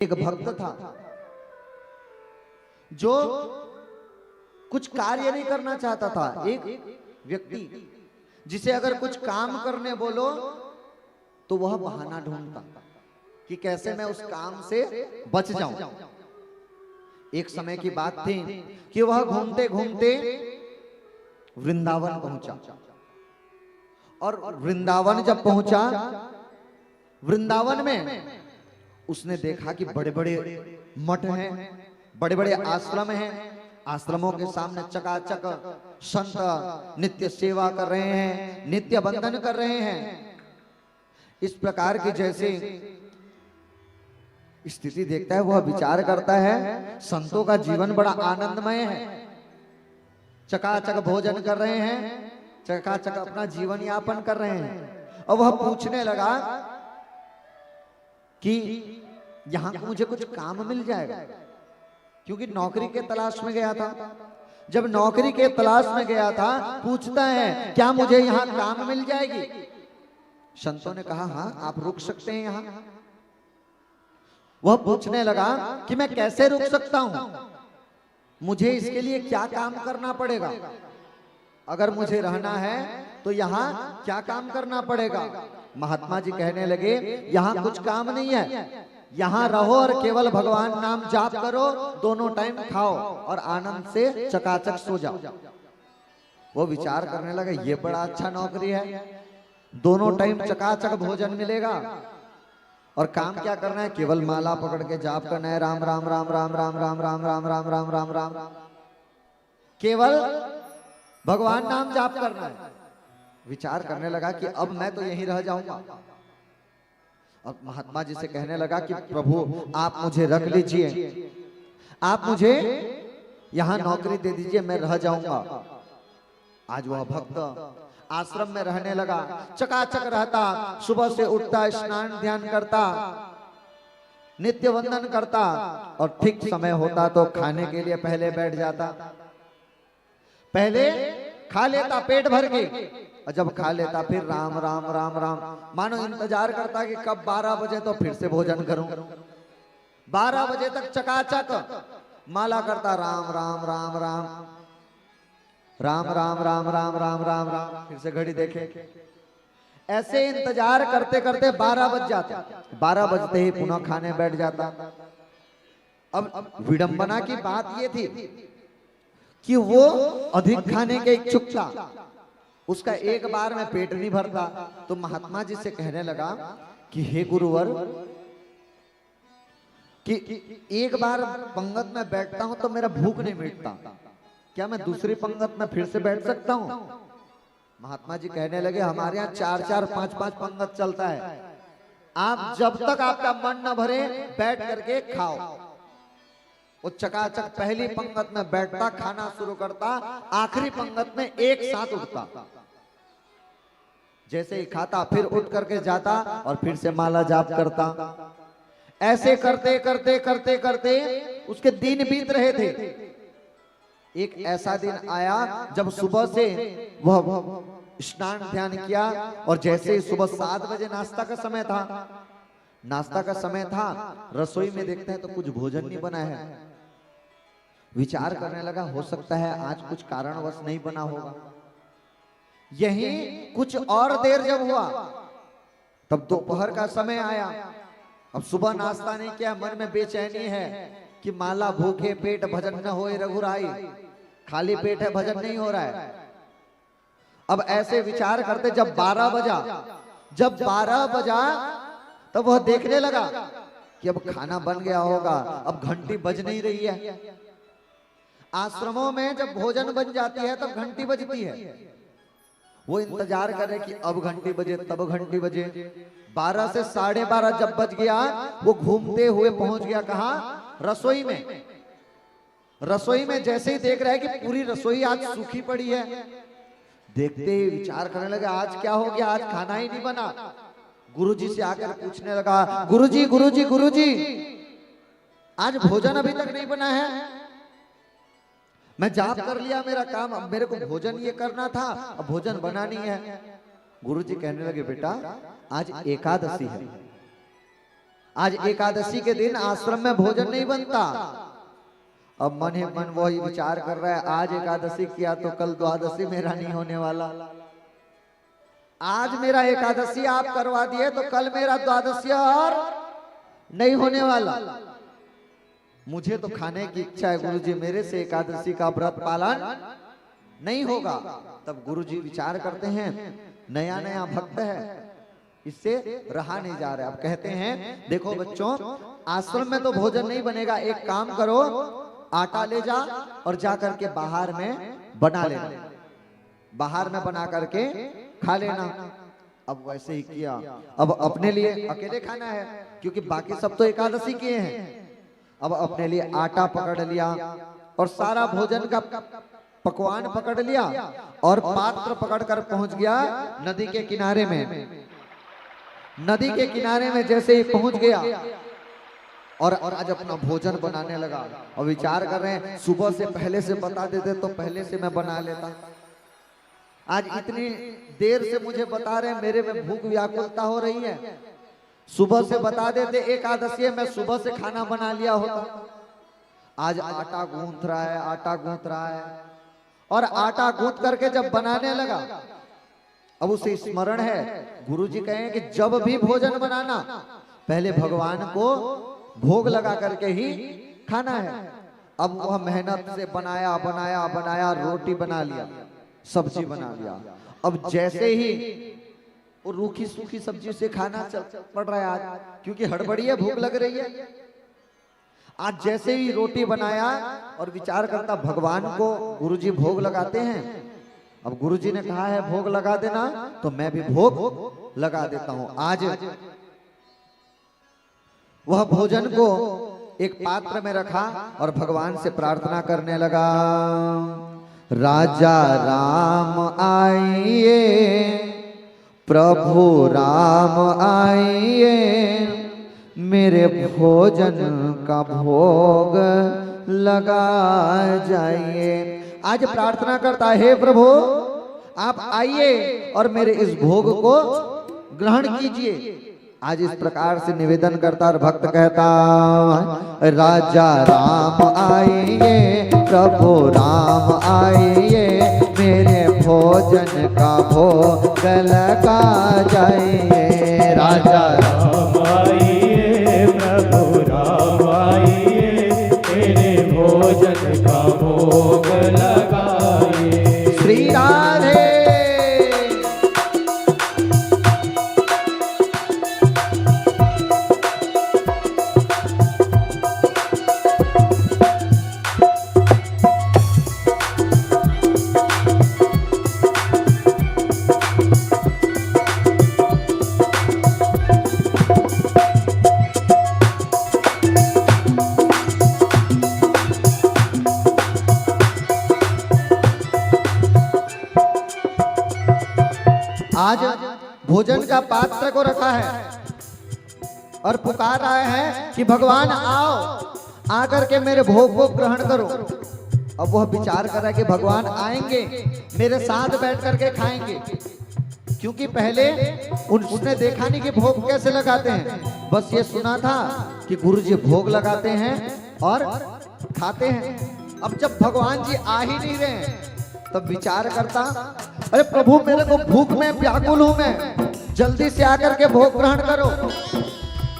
एक भक्त था जो कुछ कार्य नहीं करना चाहता था। एक व्यक्ति जिसे अगर कुछ काम करने बोलो तो वह बहाना ढूंढता कि कैसे मैं उस काम से बच जाऊं। एक समय की बात थी कि वह घूमते घूमते वृंदावन पहुंचा, और वृंदावन जब पहुंचा, वृंदावन में उसने देखा कि बड़े बड़े मठ हैं, बड़े बड़े आश्रम हैं। आश्रमों के सामने चकाचक संत नित्य सेवा कर रहे हैं, नित्य बंधन कर रहे हैं। इस प्रकार की जैसे स्थिति देखता है, वह विचार करता है संतों का जीवन बड़ा आनंदमय है, चकाचक भोजन कर रहे हैं, चकाचक अपना जीवन यापन कर रहे हैं। और वह पूछने लगा कि यहां मुझे कुछ काम मिल जाएगा, क्योंकि नौकरी के तलाश में गया था। जब नौकरी के तलाश में गया था, पूछता है क्या मुझे यहां काम मिल जाएगी। संतों ने कहा हाँ, आप रुक सकते हैं यहां। वह पूछने लगा कि मैं कैसे रुक सकता हूं, मुझे इसके लिए क्या काम करना पड़ेगा, अगर मुझे रहना है तो यहां क्या काम करना पड़ेगा। महात्मा जी कहने लगे यहां कुछ काम नहीं है, यहां रहो और केवल भगवान नाम जाप करो, दोनों टाइम खाओ और आनंद से चकाचक सो जाओ। वो विचार करने लगा ये बड़ा अच्छा नौकरी है, दोनों टाइम चकाचक भोजन मिलेगा और काम क्या करना है, केवल माला पकड़ के जाप करना है, राम राम राम राम राम राम राम राम राम राम राम राम, केवल भगवान नाम जाप करना है। विचार करने लगा कि अब मैं तो यहीं रह जाऊंगा। अब महात्मा जी से कहने लगा कि प्रभु आप मुझे रख लीजिए, आप मुझे यहां नौकरी दे दीजिए, मैं रह जाऊंगा। आज वह भक्त आश्रम में रहने लगा, चकाचक रहता, सुबह से उठता, स्नान ध्यान करता, नित्य वंदन करता, और ठीक समय होता तो खाने के लिए पहले बैठ जाता। पहले खा लेता पेट भर के, और जब खा लेता फिर राम राम राम राम, मानो इंतजार करता कि कब 12 बजे तो फिर से भोजन करूं। 12 बजे तक चकाचक माला करता, राम राम राम राम राम राम राम राम राम राम राम, फिर से घड़ी देखे। ऐसे इंतजार करते करते 12 बज जाता, 12 बजते ही पुनः खाने बैठ जाता। अब विडंबना की बात ये थी कि वो अधिक खाने के इच्छुक था, उसका एक बार में पेट नहीं भरता। तो महात्मा जी से कहने लगा कि हे गुरुवर, कि एक बार पंगत में बैठता हूं तो मेरा भूख नहीं मिटता, क्या मैं दूसरी पंगत में फिर से बैठ सकता हूं। महात्मा जी कहने लगे हमारे यहाँ 4-4 5-5 पंगत चलता है, आप जब तक आपका मन न भरे बैठ करके खाओ। वो चकाचक पहली पंगत में बैठता, खाना शुरू करता, आखिरी पंगत में एक साथ उठता। जैसे ही खाता फिर उठ करके जाता और फिर से माला जाप करता। ऐसे करते करते करते करते उसके दिन बीत रहे थे। एक ऐसा दिन आया जब सुबह से वह स्नान ध्यान किया, और जैसे ही सुबह 7 बजे नाश्ता का समय था, नाश्ता का समय था, रसोई में देखता है तो कुछ भोजन नहीं बना है। विचार करने लगा हो सकता है आज कुछ कारणवश नहीं बना होगा। यही कुछ और देर जब हुआ तब दोपहर का समय आया। अब सुबह नाश्ता नहीं किया, मन में बेचैनी है कि माला भूखे पेट भजन न होए रघुराई, खाली पेट है भजन नहीं हो रहा है। अब ऐसे विचार करते जब 12 बजा तब वह देखने लगा कि अब खाना बन गया होगा, अब घंटी बज नहीं रही है। आश्रमों में जब भोजन बन जाती है तब घंटी बजती है। वो इंतजार करे कि अब घंटी बजे तब घंटी बजे। 12 से 12:30 जब बज गया, वो घूमते हुए पहुंच गया कहां, रसोई में। रसोई में जैसे ही देख रहा है कि पूरी रसोई आज सूखी पड़ी है, देखते ही विचार करने लगा आज क्या हो गया, आज खाना ही नहीं बना। गुरुजी से आकर पूछने लगा, गुरुजी गुरुजी गुरुजी आज भोजन अभी तक नहीं बना है। मैं जाप कर लिया मेरा काम, अब मेरे को भोजन ये करना था, अब भोजन बना नहीं है। गुरुजी कहने लगे बेटा आज एकादशी है, आज एकादशी के दिन आश्रम में भोजन नहीं बनता। अब मन ही मन वही विचार कर रहा है, आज एकादशी किया तो कल द्वादशी मेरा नहीं होने वाला। आज मेरा एकादशी आप करवा दिए तो कल मेरा द्वादशी और नहीं होने वाला। मुझे तो खाने की इच्छा है गुरुजी, मेरे से एकादशी का व्रत पालन नहीं होगा। तब गुरुजी विचार करते हैं, नया नया भक्त है, इससे रहा नहीं जा रहा। अब कहते हैं देखो बच्चों, आश्रम में तो भोजन नहीं बनेगा, एक काम करो, आटा ले जा और जा करके बाहर में बना लेना, बाहर में बना करके खा लेना। अब वैसे ही किया। अब अपने लिए अकेले खाना है क्योंकि बाकी सब तो एकादशी किए हैं। अब अपने लिए आटा पकड़ लिया और सारा भोजन का पकवान पकड़ लिया और पात्र पकड़कर पहुंच गया नदी के किनारे में। नदी के किनारे में जैसे ही पहुंच गया और आज अपना भोजन बनाने लगा। और विचार कर रहे हैं, सुबह से पहले से बता देते तो पहले से मैं बना लेता। आज इतनी देर से मुझे बता रहे हैं, मेरे में भूख व्याकुलता हो रही है। सुबह से बता देते एकादशी है, मैं सुबह से खाना बना लिया होता। आज आटा गूंथ रहा है, आटा गूंथ रहा है और आटा गूंथ करके जब बनाने लगा, अब उसे स्मरण है, गुरुजी कहें कि जब भी भोजन बनाना पहले भगवान को भोग लगा करके ही खाना है। अब वह मेहनत से बनाया बनाया बनाया, रोटी बना लिया, सब्जी बना लिया। अब जैसे ही वो रूखी सूखी सब्जी से खाना पड़ रहा है आज, क्योंकि हड़बड़ी है, भूख लग रही है। आज जैसे ही रोटी बनाया और विचार करता भगवान को गुरुजी भोग लगाते हैं। अब गुरुजी ने कहा है भोग लगा देना, तो मैं भी भोग लगा देता हूं। आज वह भोजन को एक पात्र में रखा और भगवान से प्रार्थना करने लगा, राजा राम आइए, प्रभु राम आइए, मेरे भोजन का भोग लगा जाइए। आज प्रार्थना करता है, हे प्रभु आप आइए और मेरे इस भोग को ग्रहण कीजिए। आज इस प्रकार से निवेदन करता और भक्त कहता, राजा राम आइए, प्रभु राम आइए, मेरे भोजन का भोग लगा जाइए। राजा राम आइए, प्रभु राम आइए, मेरे भोजन का भोग लगाइए। श्री राधे। आज भोजन का पात्र को रखा है और पुकार रहा है कि भगवान आओ, आकर के मेरे भोग को ग्रहण करो। अब वह विचार कर रहा है कि भगवान आएंगे, मेरे साथ बैठ करके खाएंगे, क्योंकि पहले उसने देखा नहीं कि भोग कैसे लगाते हैं। बस ये सुना था कि गुरुजी भोग लगाते हैं और खाते हैं। अब जब भगवान जी आ ही नहीं रहे तब विचार करता, अरे प्रभु मेरे को भूख में व्याकुल हूं मैं, जल्दी से आकर के भोग ग्रहण करो।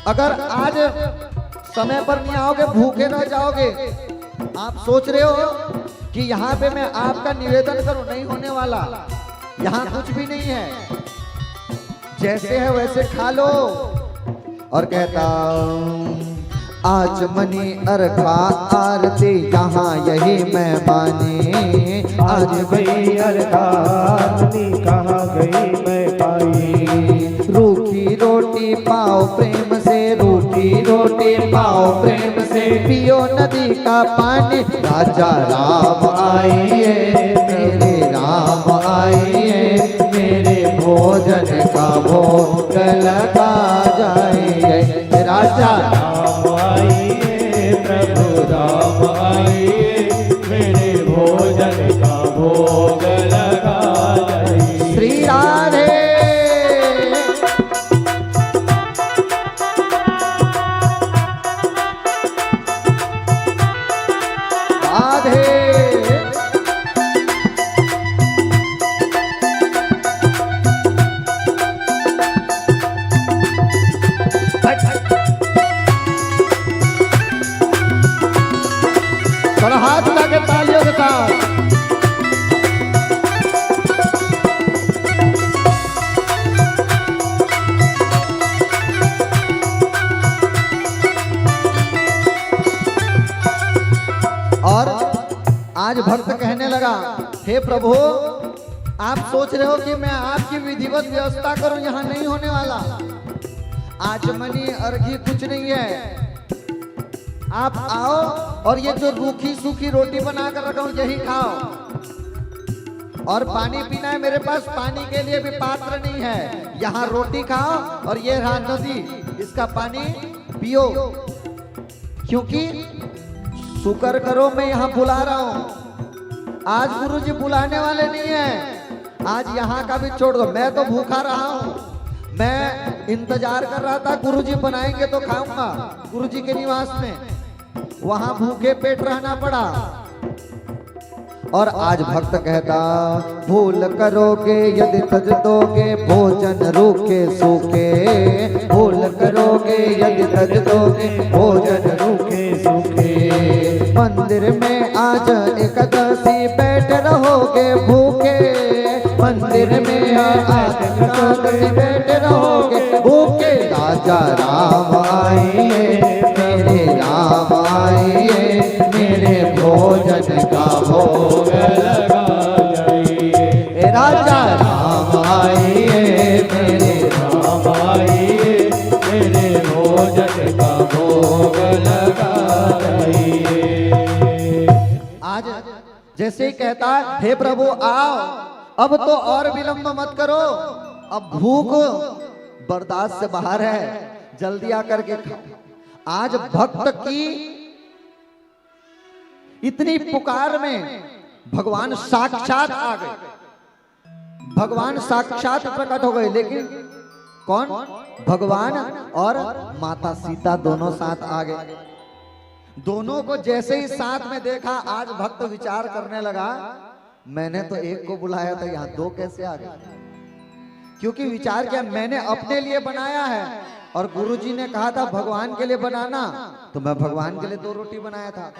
अगर आज समय पर नहीं आओगे भूखे रह जाओगे। आप सोच रहे हो कि यहाँ पे मैं आपका निवेदन करूं, नहीं होने वाला। यहाँ कुछ भी नहीं है, जैसे है वैसे खा लो। और कहता, आज मनी अर्घा आरती यहाँ यही मैं मानी, आज गई अरदानी कहाँ गई मैं पाई। रूखी रोटी पाओ प्रेम से, रूखी रोटी पाओ प्रेम से, पियो नदी का पानी। राजा राम आइए, मेरे राम आइए, मेरे भोजन का भोग लगा जाइए। राजा राम आइए, प्रभु राम आइए, मेरे भोजन का भोग लगा जाइए। श्री राधे। और आज भक्त कहने लगा, हे प्रभु, आप सोच रहे हो कि मैं आपकी विधिवत व्यवस्था करूं, यहाँ नहीं होने वाला। आचमनी अर्घी कुछ नहीं है, आप आओ और ये जो रूखी सूखी रोटी बना कर रखा हूं यही खाओ, और पानी पीना है, मेरे पास पानी के लिए भी पात्र नहीं है। यहाँ रोटी खाओ और ये रहा नदी, इसका पानी पियो, क्योंकि शुक्र करो मैं यहाँ बुला रहा हूं। आज गुरुजी बुलाने वाले नहीं है, आज यहाँ का भी छोड़ दो। मैं तो भूखा रहा हूं, मैं इंतजार कर रहा था गुरुजी बनाएंगे तो खाऊंगा। गुरुजी के निवास में वहां भूखे पेट रहना पड़ा। और आज भक्त कहता, भूल करोगे यदि तज दोगे भोजन रूखे सूखे, भूल करोगे यदि तज दोगे भोजन रूखे सूखे। मंदिर में आज एकादशी बैठ रहोगे भूखे, मंदिर में आज एकादशी बैठ रहोगे भूखे। राजा राम आइए, मेरे राम आइए, मेरे भोजन का भोग लगा जाइए। राजा राम आइए, मेरे राम आइए, मेरे भोजन का भोग लगा जाइए। आज जैसे ही कहता, हे प्रभु आओ, अब तो और विलंब मत करो, अब भूख बर्दाश्त से बाहर है, जल्दी आकर के खाओ। आज भक्त की इतनी पुकार में भगवान साक्षात आ गए, भगवान साक्षात प्रकट हो गए। लेकिन कौन? भगवान और माता सीता दोनों साथ आ गए। दोनों को जैसे ही साथ में देखा, आज भक्त विचार करने लगा, मैंने तो एक को बुलाया था, यहाँ दो कैसे आ गए? क्योंकि विचार किया, मैंने अपने लिए बनाया है और गुरुजी ने कहा था भगवान के लिए बनाना, तो मैं भगवान के लिए 2 रोटी बनाया था।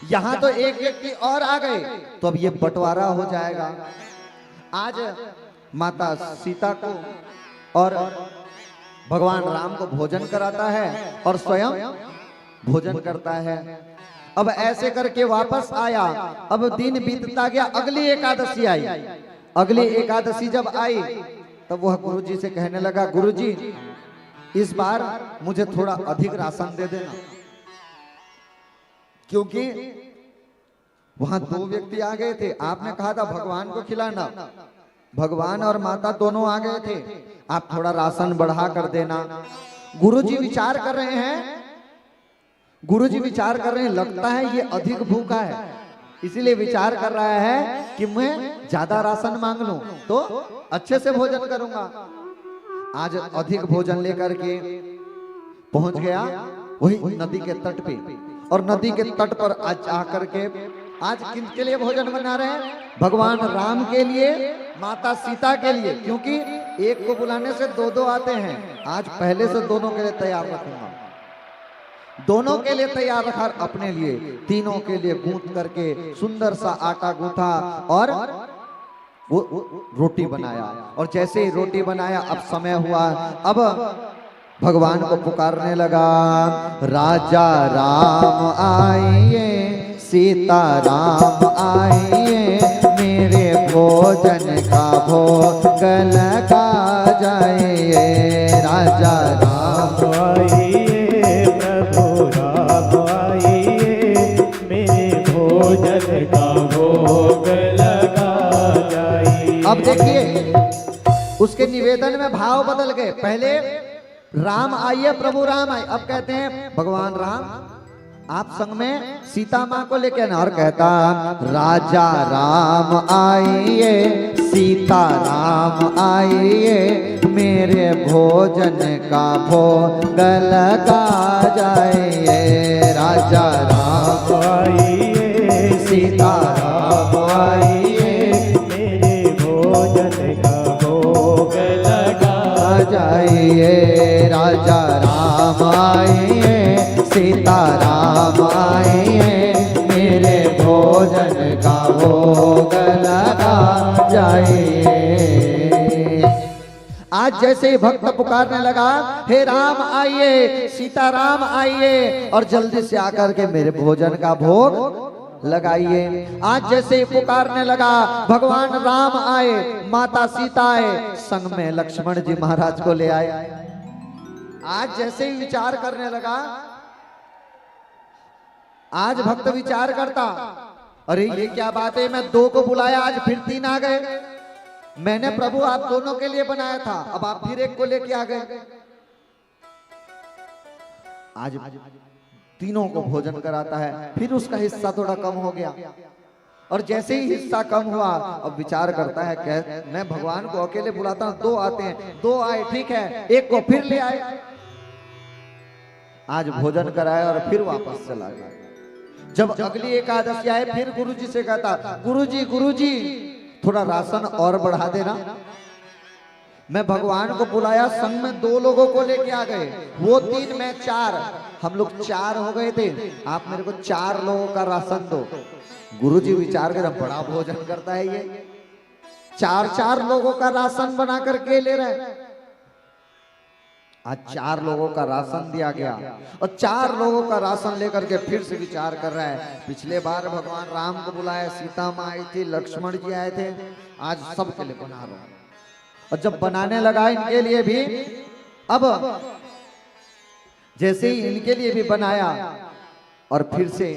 यहाँ तो एक व्यक्ति और आ गए, तो अब ये बंटवारा हो जाएगा। आज माता सीता को और भगवान राम को भोजन कराता है और स्वयं भोजन करता है। अब ऐसे करके वापस आया। अब दिन बीतता गया, अगली एकादशी आई। अगली एकादशी जब आई, तब वह गुरुजी से कहने लगा, गुरुजी इस बार मुझे थोड़ा अधिक राशन दे देना, क्योंकि वहां 2 व्यक्ति आ गए थे। आपने कहा था भगवान को खिलाना, भगवान और माता दोनों आ गए थे, आप थोड़ा राशन बढ़ा कर देना। गुरुजी विचार कर रहे हैं, गुरुजी विचार कर रहे हैं, लगता है ये अधिक भूखा है, इसीलिए विचार कर रहा है कि मैं ज्यादा राशन मांग लूं तो अच्छे से भोजन करूंगा। आज अधिक भोजन लेकर के पहुंच गया वही नदी के तट पे, और नदी के तट पर आज आकर के आज किनके लिए भोजन बना रहे हैं? भगवान राम के लिए, माता सीता के लिए, क्योंकि एक को बुलाने से 2-2 आते हैं। आज पहले से दोनों के लिए तैयार रखूंगा, दोनों के लिए तैयार रखा, अपने लिए, तीनों के लिए गूंथ करके सुंदर सा आटा गूंथा और वो रोटी बनाया। और जैसे ही रोटी बनाया, अब समय हुआ, अब भगवान को पुकारने लगा, राजा राम आइए, सीता राम आइए, मेरे भोजन का भोग लगा जाइए। राजा राम आइए, प्रभु राम आइए, मेरे भोजन का भोग लगा जाइए। अब देखिए उसके निवेदन में भाव बदल गए। पहले राम आइए, प्रभु राम आइए, अब कहते हैं भगवान राम आप संग में सीता माँ को लेके आना। और कहता, राजा राम आइए, सीता राम आइए, मेरे भोजन का भोग लगा जाइए। राजा राम आइए, सीता राम आइए, मेरे भोजन का भोग लगा जाइए। राजा राम आइए, सीता राम आइए, मेरे भोजन का भोग लगा जाइए। आज जैसे ही भक्त पुकारने लगा, हे राम आइए, सीताराम आइए और जल्दी से आकर के मेरे भोजन का भोग लगाइए। आज जैसे ही पुकारने लगा, भगवान राम आए, माता सीता आए, संग में लक्ष्मण जी महाराज को ले आए। आज जैसे ही विचार करने लगा, आज भक्त विचार करता, अरे ये क्या बात है, मैं 2 को बुलाया, आज फिर 3 आ गए। मैंने प्रभु आप दोनों के लिए बनाया था, अब आप फिर 1 को लेके आ गए। आज तीनों को भोजन कराता है, फिर उसका हिस्सा थोड़ा कम हो गया। और जैसे ही हिस्सा कम हुआ, अब विचार करता है, मैं भगवान को अकेले बुलाता हूं, 2 आते हैं, 2 आए ठीक है, 1 को फिर ले आए। आज भोजन कराया और फिर वापस चला गया। जब अगली एकादशी आए, फिर गुरुजी से कहता, गुरुजी थोड़ा राशन और बढ़ा देना। मैं भगवान को बुलाया, संग में 2 लोगों को लेके आ गए, वो 3 मैं 4, हम लोग 4 हो गए थे, आप मेरे को 4 लोगों का राशन दो। गुरुजी विचार कर, बड़ा भोजन करता है ये, 4 लोगों का राशन बना करके ले रहे। आज 4 लोगों का राशन दिया गया और 4 लोगों का राशन लेकर के फिर से विचार कर रहा है, पिछले बार भगवान राम को बुलाया, सीता माँ आई थी, लक्ष्मण जी आए थे, आज सबके लिए बना रहा हूं। और जब बनाने लगा इनके लिए भी, अब जैसे ही इनके लिए भी बनाया और फिर से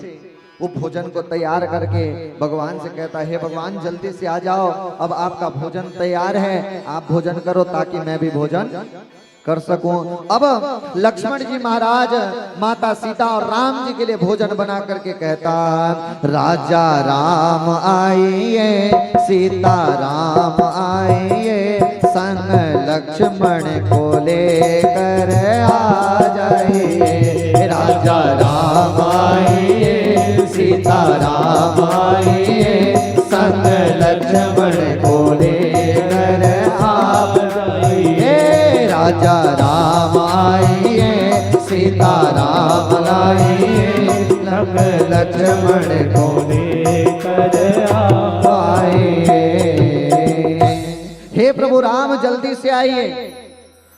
वो भोजन को तैयार करके भगवान से कहता है, हे भगवान जल्दी से आ जाओ, अब आपका भोजन तैयार है, आप भोजन करो ताकि मैं भी भोजन कर सकूं। अब लक्ष्मण जी महाराज माता सीता और राम जी के लिए भोजन बना करके कहता, राजा राम आइए, सीता राम आइए, संग लक्ष्मण को लेकर आ जाइए। राजा राम आइए, सीता राम आइए, संग लक्ष्मण को लेकर आप जाइए। राजा राम आइए, सीता राम लाइए, संग लक्ष्मण को लेकर आप आइए। हे प्रभु राम जल्दी से आइए।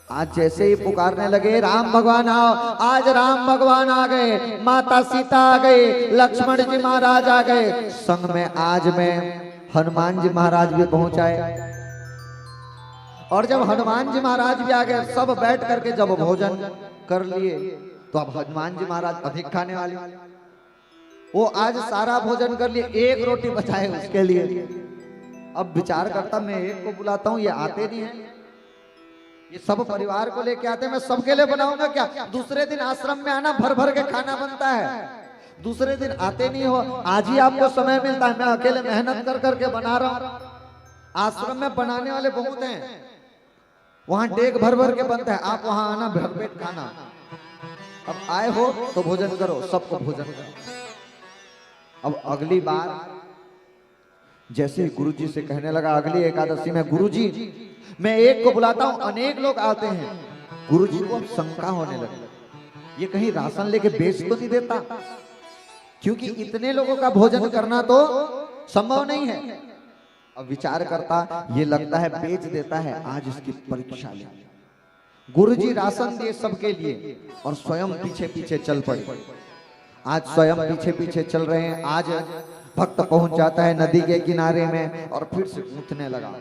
आज जैसे ही पुकारने लगे, राम भगवान आओ, आज राम भगवान आ गए, माता सीता आ गई, लक्ष्मण जी महाराज आ गए, संग में आज में हनुमान जी महाराज भी पहुंचाए। और जब हनुमान जी महाराज भी आ गए, सब बैठ करके जब भोजन कर लिए, तो अब हनुमान जी महाराज अधिक खाने वाले, वो आज सारा भोजन कर लिए, 1 रोटी बचाए उसके लिए। अब विचार करता, मैं 1 को बुलाता हूं, ये आते नहीं है, ये सब परिवार को लेके आते हैं, मैं सबके लिए बनाऊंगा क्या? दूसरे दिन आश्रम में आना, भर भर के खाना बनता है, दूसरे दिन आते नहीं हो, आज ही आपको समय मिलता है, मैं अकेले मेहनत कर करके बना रहा हूं। आश्रम में बनाने वाले बहुत हैं, वहां डेग भर भर के बनता है, आप वहां आना, भर पेट खाना। अब आए हो तो भोजन करो, सबको भोजन करो। अब अगली बार जैसे गुरुजी से कहने लगा, अगली एकादशी में, गुरुजी मैं 1 को बुलाता हूं, अनेक लोग आते हैं। गुरुजी को अब शंका होने लगी, ये कहीं राशन लेके बेच तो नहीं देता, क्योंकि इतने लोगों का भोजन करना तो संभव नहीं है। अब विचार करता, ये लगता है बेच देता है, आज इसकी परीक्षा ले। गुरुजी राशन दिए सबके लिए और स्वयं पीछे पीछे चल पड़े। आज स्वयं पीछे पीछे चल रहे हैं। आज भक्त पहुंच जाता है नदी के किनारे में और फिर से गूंथने लगा,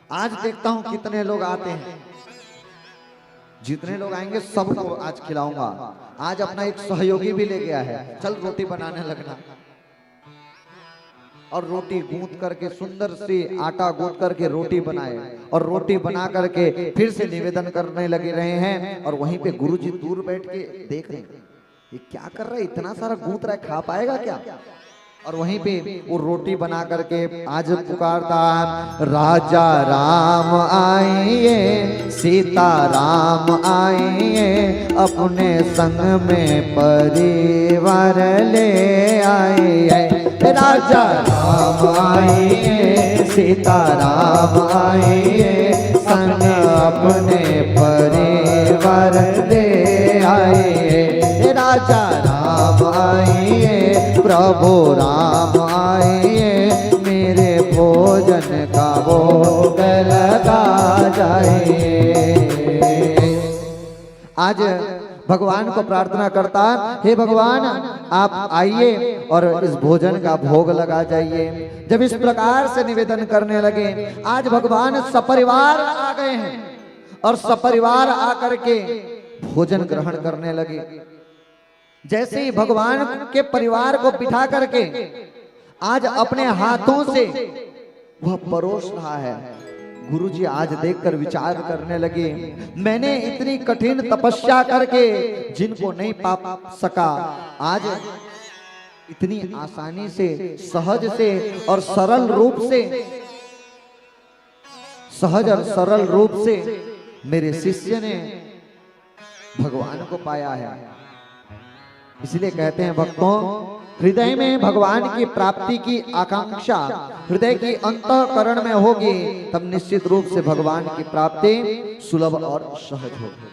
आज देखता हूं कितने लोग आते हैं, जितने लोग आएंगे सबको आज खिलाऊंगा। आज अपना एक सहयोगी भी ले गया है, चल रोटी बनाने लगना। और रोटी गूंथ करके, सुंदर सी आटा गूंथ करके रोटी बनाए और रोटी बना करके फिर से निवेदन करने लगे रहे हैं। और वहीं पे गुरुजी दूर बैठ के देख रहे हैं, ये क्या कर रहा है, इतना सारा गूंथ रहा है, खा पाएगा क्या? और वहीं पे वो रोटी बना करके आज पुकारता, राजा राम आइए, सीता राम आइए, अपने संग में परिवार ले आइए। राजा राम आइए, सीता राम आइए, संग अपने परिवार ले आइए। राजा राम आइए, प्रभु राम आइए, मेरे भोजन का भोग लगा जाइए। आज भगवान को प्रार्थना करता, हे भगवान आप आइए और इस भोजन का भोग लगा जाइए। जब इस प्रकार से निवेदन करने लगे, आज भगवान सपरिवार आ गए हैं और सपरिवार आकर के भोजन ग्रहण करने लगे। जैसे ही भगवान के परिवार को बिठा करके आज अपने हाथों से वह परोस रहा है। गुरुजी आज देखकर विचार करने लगे, मैंने इतनी कठिन तपस्या करके जिनको नहीं पा सका, आज इतनी आसानी से, सहज से और सरल रूप से, सहज और सरल रूप से मेरे शिष्य ने भगवान को पाया है। इसलिए कहते हैं भक्तों, हृदय में भगवान की प्राप्ति की आकांक्षा हृदय की अंतःकरण में होगी, तब निश्चित रूप से भगवान की प्राप्ति सुलभ और सहज होगी।